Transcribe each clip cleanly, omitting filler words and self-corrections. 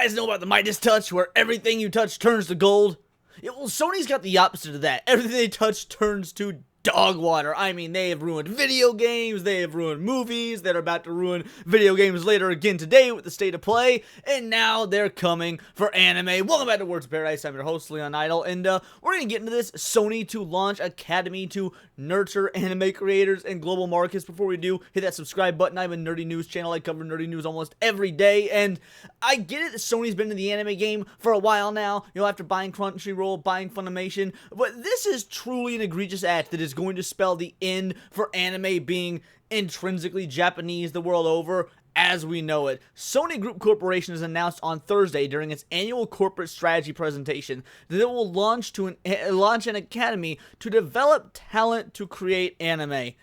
guys know about the Midas touch, where everything you touch turns to gold? Yeah, well, Sony's got the opposite of that. Everything they touch turns to dog water. I mean, they have ruined video games, they have ruined movies, they're about to ruin video games later again today with the state of play, and now they're coming for anime. Welcome back to Words of Paradise. I'm your host, Leon Idol, and we're gonna get into this. Sony to launch Academy to nurture anime creators in global markets. Before we do, hit that subscribe button. I have a nerdy news channel. I cover nerdy news almost every day, and I get it that Sony's been in the anime game for a while now, you know, after buying Crunchyroll, buying Funimation, but this is truly an egregious act that is going to spell the end for anime being intrinsically Japanese the world over as we know it. Sony Group Corporation has announced on Thursday during its annual corporate strategy presentation that it will launch an academy to develop talent to create anime.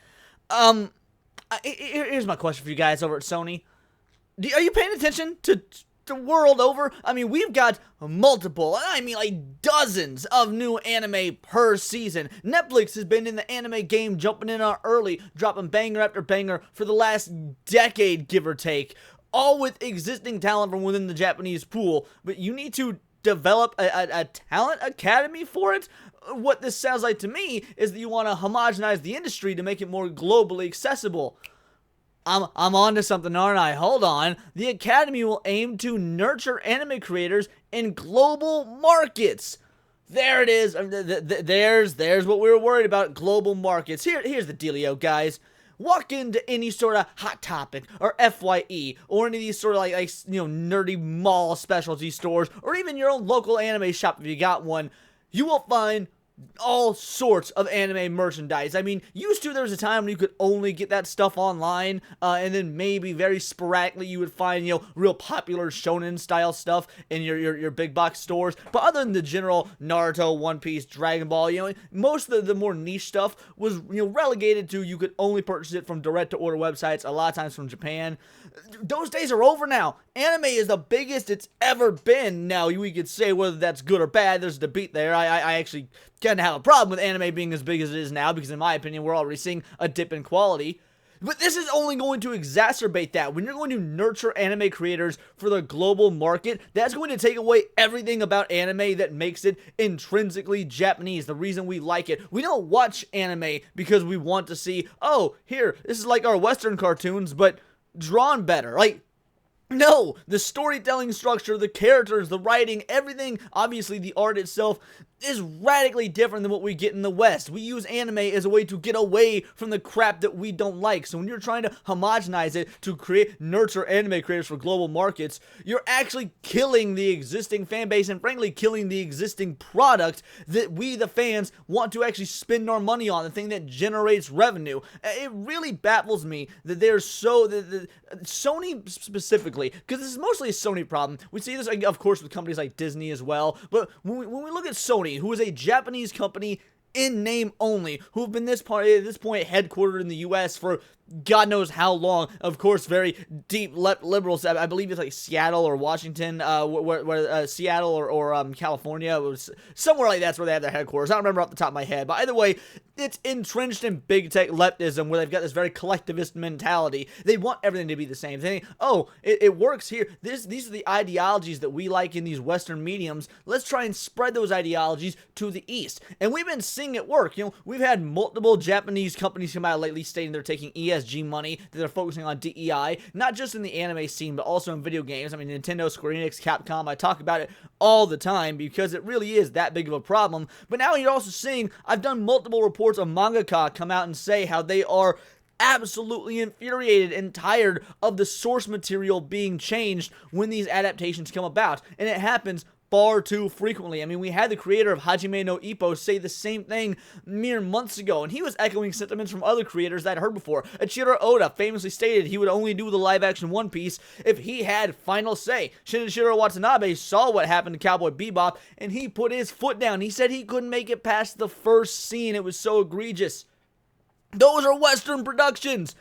Here's my question for you guys over at Sony. Are you paying attention to the world over? I mean, we've got multiple, I mean like dozens of new anime per season. Netflix has been in the anime game, jumping in on early, dropping banger after banger for the last decade, give or take, all with existing talent from within the Japanese pool. But you need to develop a talent academy for it? What this sounds like to me is that you want to homogenize the industry to make it more globally accessible. I'm on to something, aren't I? Hold on. The Academy will aim to nurture anime creators in global markets. There it is. There's what we were worried about, global markets. Here's the dealio, guys. Walk into any sort of Hot Topic or FYE or any of these sort of like nerdy mall specialty stores or even your own local anime shop if you got one. You will find all sorts of anime merchandise. I mean, used to there was a time when you could only get that stuff online, and then maybe very sporadically you would find, real popular shonen style stuff in your big box stores. But other than the general Naruto, One Piece, Dragon Ball, most of the more niche stuff was, relegated to you could only purchase it from direct to order websites, a lot of times from Japan. Those days are over now. Anime is the biggest it's ever been. Now, we could say whether that's good or bad. There's a debate there. I actually kind of have a problem with anime being as big as it is now because, in my opinion, we're already seeing a dip in quality. But this is only going to exacerbate that. When you're going to nurture anime creators for the global market, that's going to take away everything about anime that makes it intrinsically Japanese, the reason we like it. We don't watch anime because we want to see, oh, here, this is like our Western cartoons, but drawn better. No, the storytelling structure, the characters, the writing, everything, obviously the art itself is radically different than what we get in the West. We use anime as a way to get away from the crap that we don't like. So when you're trying to homogenize it to nurture anime creators for global markets, you're actually killing the existing fan base and frankly killing the existing product that we, the fans, want to actually spend our money on, the thing that generates revenue. It really baffles me that Sony specifically, because this is mostly a Sony problem. We see this, of course, with companies like Disney as well, but when we look at Sony, who is a Japanese company in name only, who have been at this point headquartered in the U.S. for God knows how long. Of course, very deep liberals. I believe it's like Seattle or Washington, Seattle or California. It was somewhere like that's where they have their headquarters. I don't remember off the top of my head, but either way, it's entrenched in big tech leftism where they've got this very collectivist mentality. They want everything to be the same thing. Oh, it works here. These are the ideologies that we like in these Western mediums. Let's try and spread those ideologies to the East. And we've been seeing it work. We've had multiple Japanese companies come out lately stating they're taking ESG money, that they're focusing on DEI, not just in the anime scene, but also in video games. I mean, Nintendo, Square Enix, Capcom, I talk about it all the time because it really is that big of a problem. But now you're also seeing, I've done multiple reports of mangaka come out and say how they are absolutely infuriated and tired of the source material being changed when these adaptations come about. And it happens far too frequently. I mean, we had the creator of Hajime no Ippo say the same thing mere months ago, and he was echoing sentiments from other creators that I'd heard before. Ichiro Oda famously stated he would only do the live-action One Piece if he had final say. Shinichiro Watanabe saw what happened to Cowboy Bebop, and he put his foot down. He said he couldn't make it past the first scene. It was so egregious. Those are Western productions.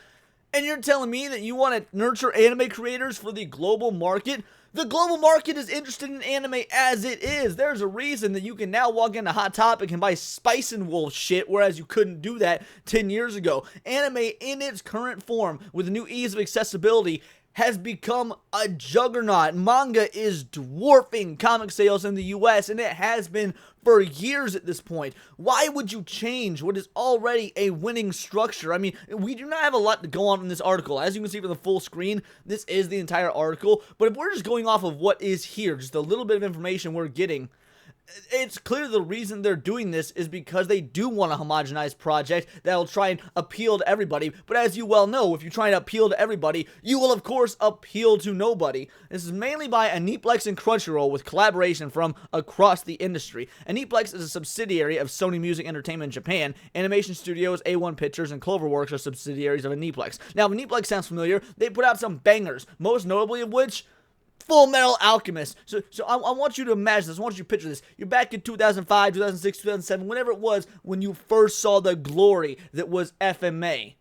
And you're telling me that you want to nurture anime creators for the global market? The global market is interested in anime as it is. There's a reason that you can now walk into Hot Topic and buy Spice and Wolf shit, whereas you couldn't do that 10 years ago. Anime in its current form, with the new ease of accessibility, has become a juggernaut. Manga is dwarfing comic sales in the US, and it has been for years at this point. Why would you change what is already a winning structure? I mean, we do not have a lot to go on in this article. As you can see from the full screen, this is the entire article, but if we're just going off of what is here, just a little bit of information we're getting, it's clear the reason they're doing this is because they do want a homogenized project that'll try and appeal to everybody. But as you well know, if you try to appeal to everybody, you will of course appeal to nobody. This is mainly by Aniplex and Crunchyroll with collaboration from across the industry. Aniplex is a subsidiary of Sony Music Entertainment in Japan. Animation Studios, A1 Pictures, and Cloverworks are subsidiaries of Aniplex. Now, if Aniplex sounds familiar, they put out some bangers, most notably of which Full Metal Alchemist. So I want you to imagine this. I want you to picture this. You're back in 2005, 2006, 2007, whenever it was when you first saw the glory that was FMA.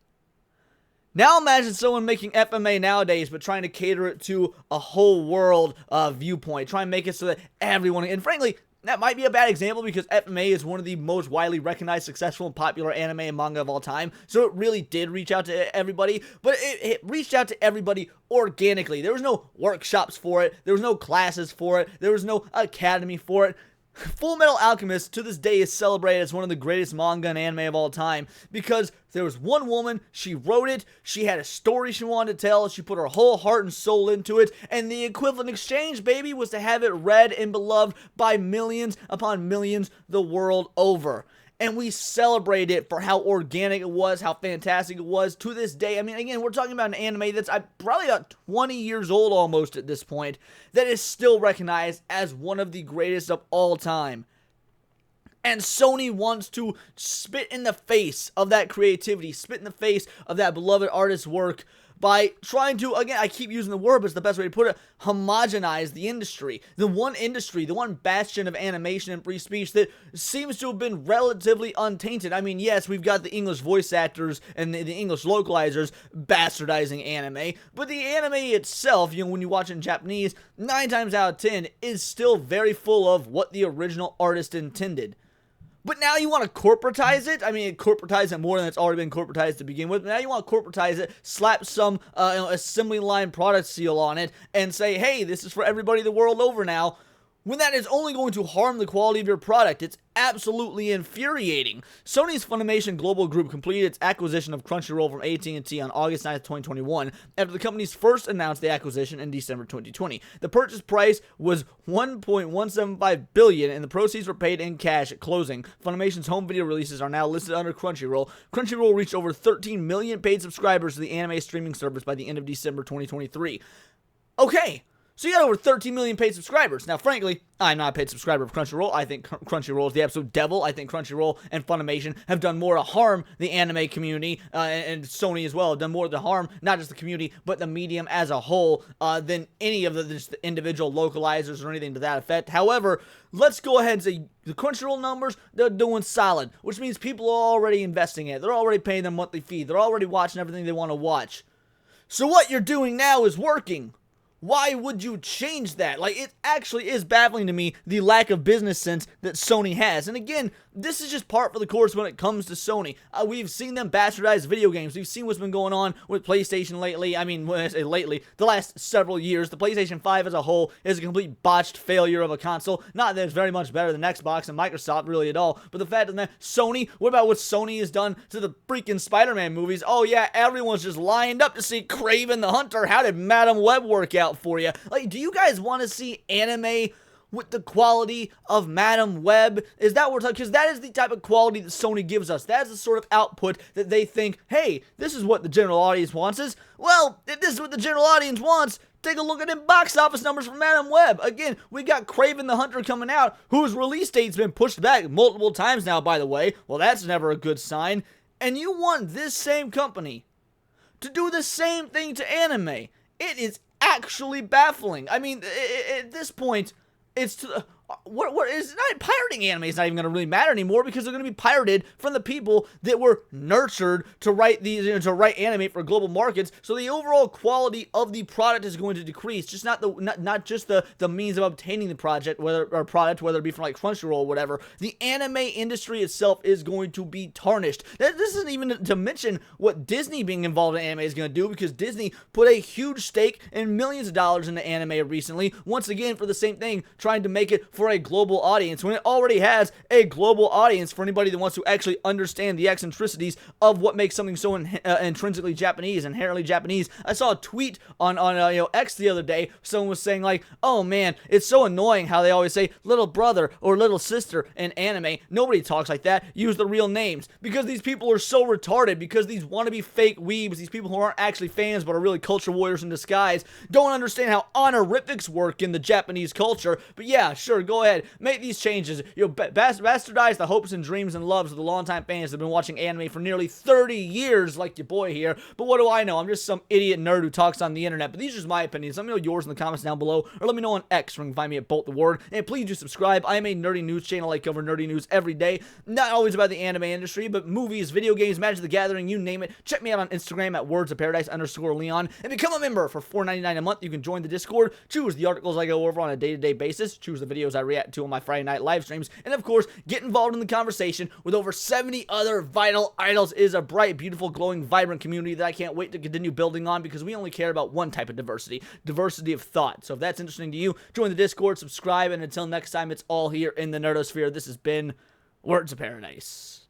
Now imagine someone making FMA nowadays, but trying to cater it to a whole world viewpoint. Try and make it so that everyone, and frankly, that might be a bad example because FMA is one of the most widely recognized, successful, and popular anime and manga of all time. So it really did reach out to everybody, but it reached out to everybody organically. There was no workshops for it. There was no classes for it. There was no academy for it. Full Metal Alchemist to this day is celebrated as one of the greatest manga and anime of all time because there was one woman, she wrote it, she had a story she wanted to tell, she put her whole heart and soul into it, and the equivalent exchange, baby, was to have it read and beloved by millions upon millions the world over. And we celebrate it for how organic it was, how fantastic it was to this day. I mean, again, we're talking about an anime that's probably about 20 years old almost at this point, that is still recognized as one of the greatest of all time. And Sony wants to spit in the face of that creativity, spit in the face of that beloved artist's work by trying to, again, I keep using the word, but it's the best way to put it, homogenize the industry. The one bastion of animation and free speech that seems to have been relatively untainted. I mean, yes, we've got the English voice actors and the English localizers bastardizing anime, but the anime itself, when you watch it in Japanese, 9 times out of 10 is still very full of what the original artist intended. But now you want to corporatize it? I mean, corporatize it more than it's already been corporatized to begin with. Now you want to corporatize it, slap some assembly line product seal on it, and say, hey, this is for everybody the world over now, when that is only going to harm the quality of your product. It's absolutely infuriating. Sony's Funimation Global Group completed its acquisition of Crunchyroll from AT&T on August 9th, 2021, after the companies first announced the acquisition in December 2020. The purchase price was $1.175 billion, and the proceeds were paid in cash at closing. Funimation's home video releases are now listed under Crunchyroll. Crunchyroll reached over 13 million paid subscribers to the anime streaming service by the end of December 2023. Okay. So you got over 13 million paid subscribers. Now, frankly, I'm not a paid subscriber of Crunchyroll. I think Crunchyroll is the absolute devil. I think Crunchyroll and Funimation have done more to harm the anime community, and Sony as well have done more to harm not just the community, but the medium as a whole, than any of the individual localizers or anything to that effect. However, let's go ahead and say the Crunchyroll numbers, they're doing solid, which means people are already investing in it. They're already paying their monthly fee. They're already watching everything they want to watch. So what you're doing now is working. Why would you change that? Like, it actually is baffling to me, the lack of business sense that Sony has. And again, this is just part for the course when it comes to Sony. We've seen them bastardize video games. We've seen what's been going on with PlayStation lately. I mean, when I say lately, the last several years. The PlayStation 5 as a whole is a complete botched failure of a console. Not that it's very much better than Xbox and Microsoft, really, at all. But the fact that Sony, what about what Sony has done to the freaking Spider-Man movies? Oh yeah, everyone's just lined up to see Kraven the Hunter. How did Madam Web work out for you? Like, do you guys want to see anime with the quality of Madam Web? Is that what we're talking? Because that is the type of quality that Sony gives us. That's the sort of output that they think, hey, this is what the general audience wants. Well, if this is what the general audience wants, take a look at them box office numbers for Madam Web. Again, we got Kraven the Hunter coming out, whose release date's been pushed back multiple times now, by the way. Well, that's never a good sign. And you want this same company to do the same thing to anime. It is actually baffling. I mean, at this point, it's to, what is not pirating anime is not even going to really matter anymore, because they're going to be pirated from the people that were nurtured to write these, to write anime for global markets. So the overall quality of the product is going to decrease, just not just the means of obtaining the product, whether it be from like Crunchyroll or whatever. The anime industry itself is going to be tarnished. This isn't even to mention what Disney being involved in anime is going to do, because Disney put a huge stake and millions of dollars into anime recently, once again for the same thing, trying to make it for a global audience, when it already has a global audience for anybody that wants to actually understand the eccentricities of what makes something so intrinsically Japanese, inherently Japanese. I saw a tweet on X the other day. Someone was saying like, oh man, it's so annoying how they always say little brother or little sister in anime. Nobody talks like that. Use the real names. Because these people are so retarded, because these wannabe fake weebs, these people who aren't actually fans but are really culture warriors in disguise, don't understand how honorifics work in the Japanese culture. But yeah, sure, go ahead, make these changes. Bastardize the hopes and dreams and loves of the longtime fans that have been watching anime for nearly 30 years, like your boy here. But what do I know? I'm just some idiot nerd who talks on the internet. But these are just my opinions. Let me know yours in the comments down below, or let me know on X, where you can find me at Bolt the Word. And please do subscribe. I am a nerdy news channel. I cover nerdy news every day. Not always about the anime industry, but movies, video games, Magic the Gathering, you name it. Check me out on Instagram at wordsofparadise_Leon, and become a member for $4.99 a month. You can join the Discord, choose the articles I go over on a day-to-day basis, choose the videos I react to on my Friday night live streams, and of course, get involved in the conversation with over 70 other vital idols. It is a bright, beautiful, glowing, vibrant community that I can't wait to continue building on, because we only care about one type of diversity of thought. So if that's interesting to you, join the Discord, subscribe, and until next time, it's all here in the Nerdosphere. This has been Words of Paradise.